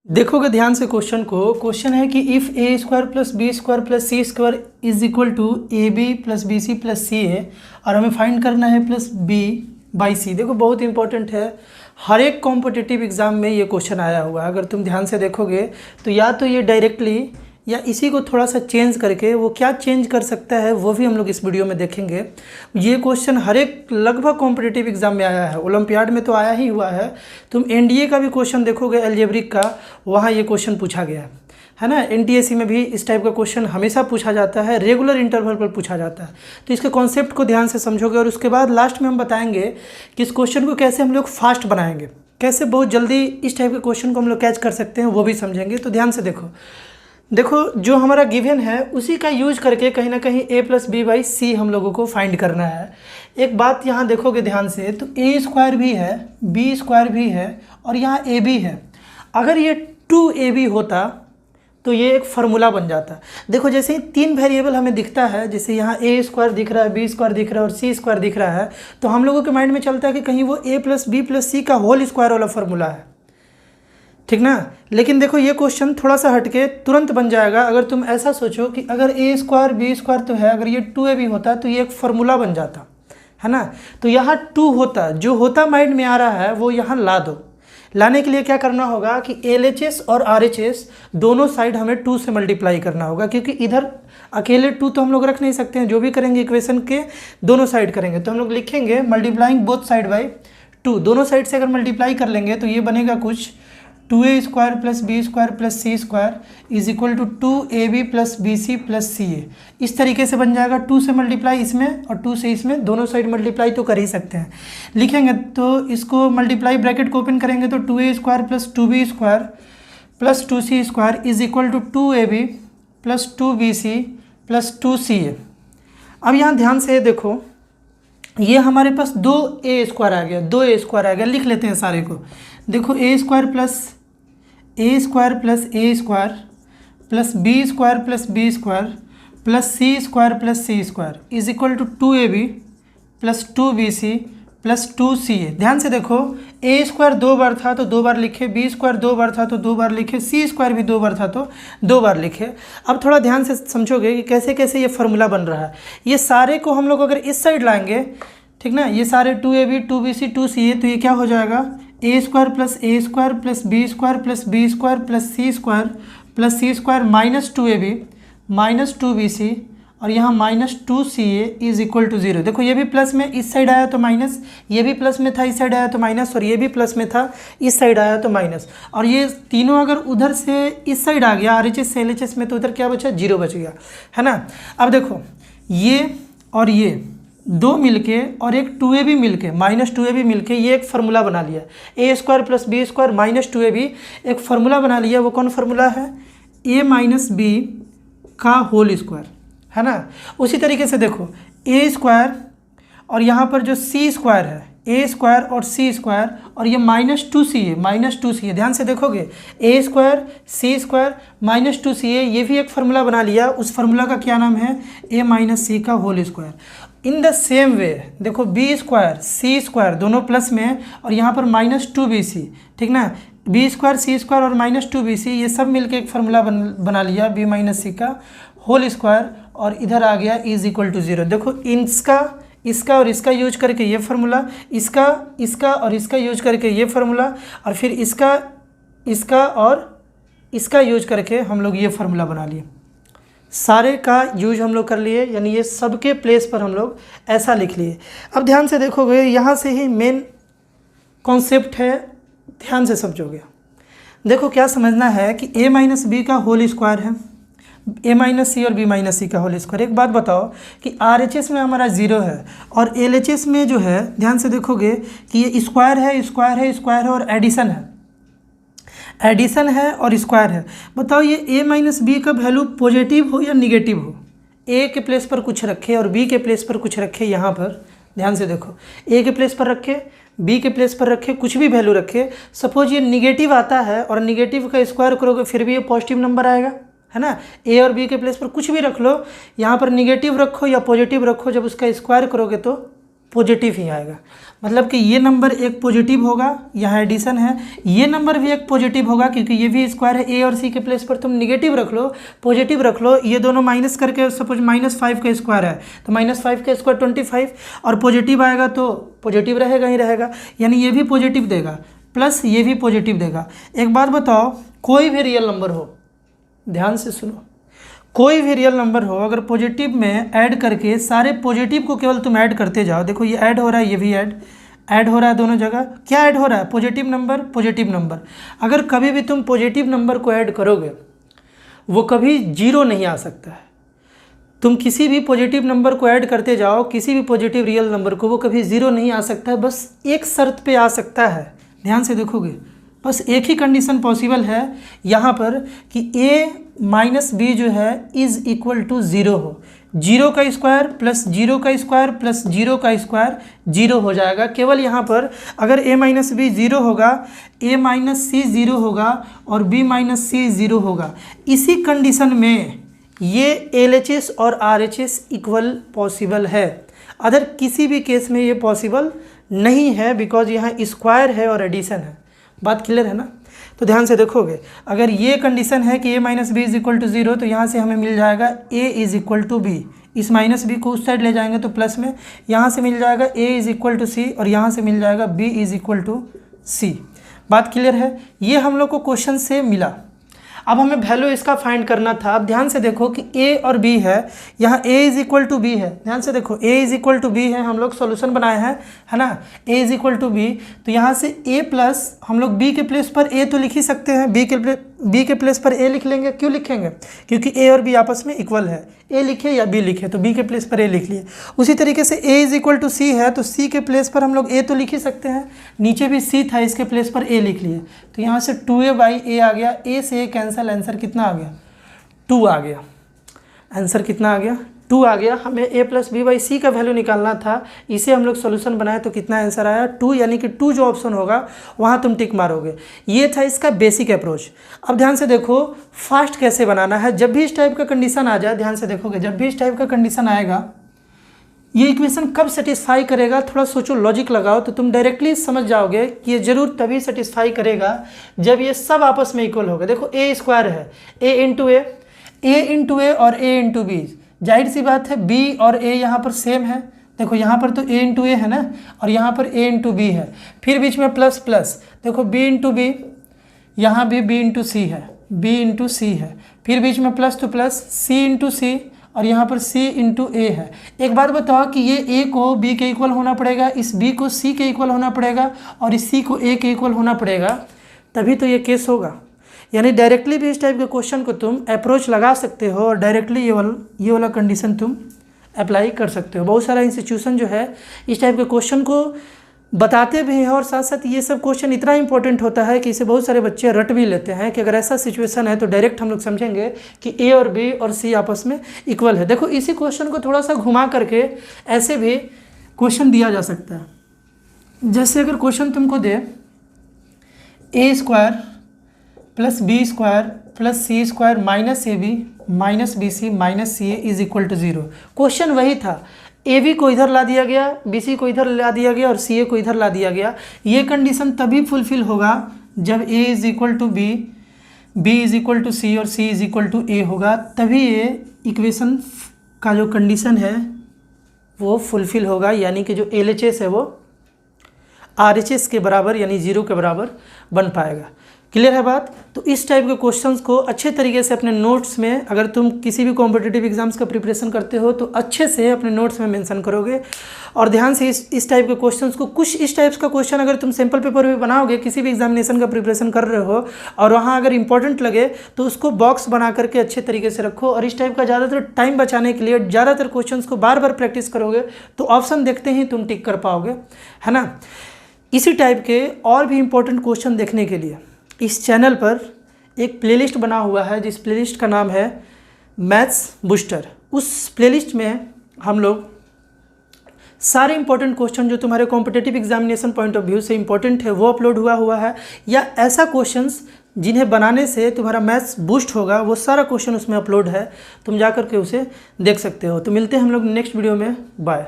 देखोगे ध्यान से क्वेश्चन को। क्वेश्चन है कि if A square plus B square plus C square is equal to A B plus B C plus C A, और हमें फाइंड करना है प्लस बी बाई सी। देखो बहुत इंपॉर्टेंट है, हर एक कॉम्पिटिटिव एग्जाम में ये क्वेश्चन आया हुआ है। अगर तुम ध्यान से देखोगे तो या तो ये डायरेक्टली या इसी को थोड़ा सा चेंज करके, वो क्या चेंज कर सकता है वो भी हम लोग इस वीडियो में देखेंगे। ये क्वेश्चन हर एक लगभग कॉम्पिटिटिव एग्जाम में आया है, ओलंपियाड में तो आया ही हुआ है। तुम एनडीए का भी क्वेश्चन देखोगे अलजेब्रिक का, वहाँ ये क्वेश्चन पूछा गया है ना। एनटीएससी में भी इस टाइप का क्वेश्चन हमेशा पूछा जाता है, रेगुलर इंटरवल पर पूछा जाता है। तो इसके कॉन्सेप्ट को ध्यान से समझोगे और उसके बाद लास्ट में हम बताएंगे कि इस क्वेश्चन को कैसे हम लोग फास्ट बनाएंगे, कैसे बहुत जल्दी इस टाइप के क्वेश्चन को हम लोग कैच कर सकते हैं, वो भी समझेंगे। तो ध्यान से देखो जो हमारा गिवन है उसी का यूज करके कहीं ना कहीं a प्लस बी बाई सी हम लोगों को फाइंड करना है। एक बात यहाँ देखोगे ध्यान से, तो a स्क्वायर भी है, b स्क्वायर भी है और यहाँ a भी है। अगर ये 2ab होता तो ये एक फार्मूला बन जाता। देखो जैसे ही तीन वेरिएबल हमें दिखता है, जैसे यहाँ a स्क्वायर दिख रहा है, b स्क्वायर दिख रहा है और c स्क्वायर दिख रहा है, तो हम लोगों के माइंड में चलता है कि कहीं वो a प्लस बी प्लस सी का होल स्क्वायर वाला फार्मूला है, ठीक ना। लेकिन देखो ये क्वेश्चन थोड़ा सा हटके तुरंत बन जाएगा अगर तुम ऐसा सोचो कि अगर a स्क्वायर बी स्क्वायर तो है, अगर ये 2ab होता तो ये एक फार्मूला बन जाता, है ना। तो यहाँ 2 होता, जो होता माइंड में आ रहा है वो यहाँ ला दो। लाने के लिए क्या करना होगा कि LHS और RHS दोनों साइड हमें 2 से मल्टीप्लाई करना होगा, क्योंकि इधर अकेले 2 तो हम लोग रख नहीं सकते हैं। जो भी करेंगे इक्वेशन के दोनों साइड करेंगे, तो हम लोग लिखेंगे मल्टीप्लाइंग बोथ साइड बाई 2। दोनों साइड से अगर मल्टीप्लाई कर लेंगे तो ये बनेगा कुछ 2a square plus B square plus C square is equal to 2ab plus B C plus C A. इस तरीके से बन जाएगा। 2 से मल्टीप्लाई इसमें और 2 से इसमें, दोनों साइड मल्टीप्लाई तो कर ही सकते हैं। लिखेंगे तो इसको मल्टीप्लाई ब्रैकेट को ओपन करेंगे तो 2a square plus 2b square plus 2c square is equal to 2ab plus 2bc plus 2ca। अब यहाँ ध्यान से देखो, ये हमारे पास 2a स्क्वायर आ गया, 2a स्क्वायर आ गया। लिख लेते हैं सारे को। देखो a square plus a square plus a square plus b square plus b square plus c square plus c square is equal to 2ab plus 2bc plus 2ca। ध्यान से देखो, a स्क्वायर 2 बार था तो 2 बार लिखे, b स्क्वायर 2 बार था तो 2 बार लिखे, c square भी 2 बार था तो 2 बार लिखे। अब थोड़ा ध्यान से समझोगे कि कैसे कैसे ये फार्मूला बन रहा है। ये सारे को हम लोग अगर इस साइड लाएंगे, ठीक ना, ये सारे 2ab 2bc 2ca, तो ये क्या हो जाएगा a square plus a square plus b square plus b square plus c square minus 2ab minus 2bc और यहाँ minus 2ca is equal to 0। देखो ये भी प्लस में इस साइड आया तो माइनस, ये भी प्लस में था इस साइड आया तो माइनस, और ये भी प्लस में था इस साइड आया तो माइनस। और ये तीनों अगर उधर से इस साइड आ गया RHS से LHS में, तो उधर क्या बचा, 0 बच गया, है ना। अब देखो ये और ये दो मिलके और एक 2ab मिलके, माइनस 2ab मिलके ये एक फार्मूला बना लिया। a square plus b square minus 2ab एक फार्मूला बना लिया। वो कौन फार्मूला है, a माइनस b का होल स्क्वायर, है ना। उसी तरीके से देखो a स्क्वायर और यहाँ पर जो c स्क्वायर है, a स्क्वायर और c स्क्वायर और ये माइनस 2ca। ध्यान से देखोगे a square c square minus 2ca, ये भी एक फार्मूला बना लिया। उस फार्मूला का क्या नाम है, a माइनस c का whole square. In the same way देखो b स्क्वायर c स्क्वायर दोनों प्लस में है और यहाँ पर माइनस 2bc, ठीक ना। b स्क्वायर c स्क्वायर और माइनस 2bc ये सब मिलके एक फार्मूला बना लिया b माइनस c का होल स्क्वायर, और इधर आ गया इज इक्वल टू 0। देखो इसका और इसका यूज करके ये फार्मूला, इसका और इसका यूज करके ये फार्मूला, और फिर इसका और इसका यूज करके हम लोग ये फार्मूला बना लिए। सारे का यूज हम लोग कर लिए, यानी ये सबके प्लेस पर हम लोग ऐसा लिख लिए। अब ध्यान से देखोगे, यहाँ से ही मेन कॉन्सेप्ट है, ध्यान से समझोगे। देखो क्या समझना है कि a माइनस बी का होल स्क्वायर है, a माइनस सी और b माइनस सी का होल स्क्वायर। एक बात बताओ कि RHS में हमारा 0 है और LHS में जो है, ध्यान से देखोगे कि ये स्क्वायर है और एडिशन है और स्क्वायर है। बताओ ये a माइनस बी का वैल्यू पॉजिटिव हो या निगेटिव हो। a के प्लेस पर कुछ रखे और b के प्लेस पर कुछ रखे। यहाँ पर ध्यान से देखो, a के प्लेस पर रखे, b के प्लेस पर रखे, कुछ भी वैल्यू रखे। सपोज ये निगेटिव आता है और निगेटिव का स्क्वायर करोगे फिर भी ये पॉजिटिव नंबर आएगा, है ना। a और b के प्लेस पर कुछ भी रख लो, यहाँ पर निगेटिव रखो या पॉजिटिव रखो, जब उसका स्क्वायर करोगे तो पॉजिटिव ही आएगा। मतलब कि ये नंबर एक पॉजिटिव होगा, यहाँ एडिशन है, ये नंबर भी एक पॉजिटिव होगा क्योंकि ये भी स्क्वायर है। ए और सी के प्लेस पर तुम निगेटिव रख लो, पॉजिटिव रख लो, ये दोनों माइनस करके सपोज -5 का स्क्वायर है तो -5 का स्क्वायर 25 और पॉजिटिव आएगा तो पॉजिटिव रहेगा ही रहेगा, यानी ये भी पॉजिटिव देगा प्लस ये भी पॉजिटिव देगा। एक बात बताओ, कोई भी रियल नंबर हो, ध्यान से सुनो, कोई भी रियल नंबर हो अगर पॉजिटिव में ऐड करके सारे पॉजिटिव को केवल तुम ऐड करते जाओ, देखो ये ऐड हो रहा है, ये भी ऐड हो रहा है, दोनों जगह क्या ऐड हो रहा है, पॉजिटिव नंबर। अगर कभी भी तुम पॉजिटिव नंबर को ऐड करोगे वो कभी जीरो नहीं आ सकता है। तुम किसी भी पॉजिटिव नंबर को ऐड करते जाओ, किसी भी पॉजिटिव रियल नंबर को, वो कभी जीरो नहीं आ सकता है, बस एक शर्त पे आ सकता है। ध्यान से देखोगे, बस एक ही कंडीशन पॉसिबल है यहाँ पर कि a माइनस बी जो है इज इक्वल टू 0 हो। 0 का स्क्वायर प्लस 0 का स्क्वायर प्लस 0 का स्क्वायर 0 हो जाएगा। केवल यहाँ पर अगर a माइनस बी 0 होगा, a माइनस सी 0 होगा और b माइनस सी 0 होगा। इसी कंडीशन में ये LHS और RHS इक्वल पॉसिबल है, अदर किसी भी केस में ये पॉसिबल नहीं है, बिकॉज यहाँ स्क्वायर है और एडिशन है। बात क्लियर है ना? तो ध्यान से देखोगे, अगर ये कंडीशन है कि a minus B is equal to 0 तो यहाँ से हमें मिल जाएगा a is equal to B, इस माइनस बी को उस साइड ले जाएंगे तो प्लस में, यहाँ से मिल जाएगा a is equal to C और यहाँ से मिल जाएगा b इज इक्वल टू सी। बात क्लियर है? ये हम लोग को क्वेश्चन से मिला। अब हमें वैल्यू इसका फाइंड करना था। अब ध्यान से देखो कि a और b है, यहाँ a is equal to B है, ध्यान से देखो a is equal to B है, हम लोग सॉल्यूशन बनाए हैं, है ना, a is equal to B, तो यहाँ से a प्लस हम लोग b के प्लेस पर a तो लिख ही सकते हैं, b के प्लेस पर a लिख लेंगे। क्यों लिखेंगे? क्योंकि a और b आपस में इक्वल है, a लिखे या b लिखे तो b के प्लेस पर a लिख लिए। उसी तरीके से a इज इक्वल टू सी है तो c के प्लेस पर हम लोग a तो लिख ही सकते हैं, नीचे भी c था इसके प्लेस पर a लिख लिए, तो यहाँ से 2a/a आ गया, a से a कैंसिल, आंसर कितना आ गया? 2 आ गया। आंसर कितना आ गया? 2 आ गया। हमें a प्लस बी बाई सी का वैल्यू निकालना था, इसे हम लोग सोल्यूशन बनाए तो कितना आंसर आया? 2, यानी कि 2 जो ऑप्शन होगा वहाँ तुम टिक मारोगे। ये था इसका बेसिक अप्रोच। अब ध्यान से देखो फास्ट कैसे बनाना है। जब भी इस टाइप का कंडीशन आ जाए, ध्यान से देखोगे, जब भी इस टाइप का कंडीशन आएगा, ये इक्वेशन कब सेटिस्फाई करेगा, थोड़ा सोचो, लॉजिक लगाओ, तो तुम डायरेक्टली समझ जाओगे कि ये जरूर तभी सेटिस्फाई करेगा जब ये सब आपस में इक्वल होगा। देखो a स्क्वायर है, a इंटू ए और a इंटू बी, जाहिर सी बात है b और a यहाँ पर सेम है। देखो यहाँ पर तो a इंटू ए है ना, और यहाँ पर a इंटू बी है, फिर बीच में प्लस प्लस, देखो b इंटू बी, यहाँ भी b इंटू सी है, b इंटू सी है, फिर बीच में plus two plus c into C और यहाँ पर c इंटू ए है। एक बात बताओ कि ये a को b के इक्वल होना पड़ेगा, इस b को c के इक्वल होना पड़ेगा और इस c को a के इक्वल होना पड़ेगा, तभी तो ये केस होगा। यानी डायरेक्टली भी इस टाइप के क्वेश्चन को तुम अप्रोच लगा सकते हो और डायरेक्टली ये वाला कंडीशन तुम अप्लाई कर सकते हो। बहुत सारा इंस्टीट्यूशन जो है इस टाइप के क्वेश्चन को बताते भी हैं और साथ साथ ये सब क्वेश्चन इतना इंपॉर्टेंट होता है कि इसे बहुत सारे बच्चे रट भी लेते हैं कि अगर ऐसा सिचुएशन है तो डायरेक्ट हम लोग समझेंगे कि a और b और c आपस में इक्वल है। देखो इसी क्वेश्चन को थोड़ा सा घुमा करके ऐसे भी क्वेश्चन दिया जा सकता है। जैसे अगर क्वेश्चन तुमको दे a square plus B square plus C square minus A B minus B C minus C A is equal to 0। Question वही था, ए बी को इधर ला दिया गया, बी सी को इधर ला दिया गया और सी ए को इधर ला दिया गया। ये कंडीशन तभी फुलफिल होगा जब A is equal to B, B is equal to C और C is equal to A होगा, तभी ये इक्वेशन का जो कंडीशन है वो फुलफिल होगा, यानी कि जो LHS है वो RHS के बराबर यानी 0 के बराबर बन पाएगा। क्लियर है बात? तो इस टाइप के क्वेश्चंस को अच्छे तरीके से अपने नोट्स में, अगर तुम किसी भी कॉम्पिटिटिव एग्जाम्स का प्रिपरेशन करते हो तो अच्छे से अपने नोट्स में मेंशन करोगे। और ध्यान से इस टाइप के क्वेश्चंस को, कुछ इस टाइप्स का क्वेश्चन अगर तुम सैम्पल पेपर में बनाओगे, किसी भी एग्जामिनेशन का प्रिपरेशन कर रहे हो और वहाँ अगर इंपॉर्टेंट लगे तो उसको बॉक्स बना करके अच्छे तरीके से रखो। और इस टाइप का ज़्यादातर टाइम बचाने के लिए ज़्यादातर क्वेश्चन को बार बार प्रैक्टिस करोगे तो ऑप्शन देखते ही तुम टिक कर पाओगे, है ना। इसी टाइप के और भी इम्पोर्टेंट क्वेश्चन देखने के लिए इस चैनल पर एक प्लेलिस्ट बना हुआ है, जिस प्लेलिस्ट का नाम है मैथ्स बूस्टर। उस प्लेलिस्ट में हम लोग सारे इंपॉर्टेंट क्वेश्चन जो तुम्हारे competitive examination point of view से इंपॉर्टेंट है वो अपलोड हुआ है, या ऐसा क्वेश्चंस जिन्हें बनाने से तुम्हारा मैथ्स बूस्ट होगा, वो सारा क्वेश्चन उसमें अपलोड है, तुम जा कर के उसे देख सकते हो। तो मिलते हैं हम लोग नेक्स्ट वीडियो में, बाय।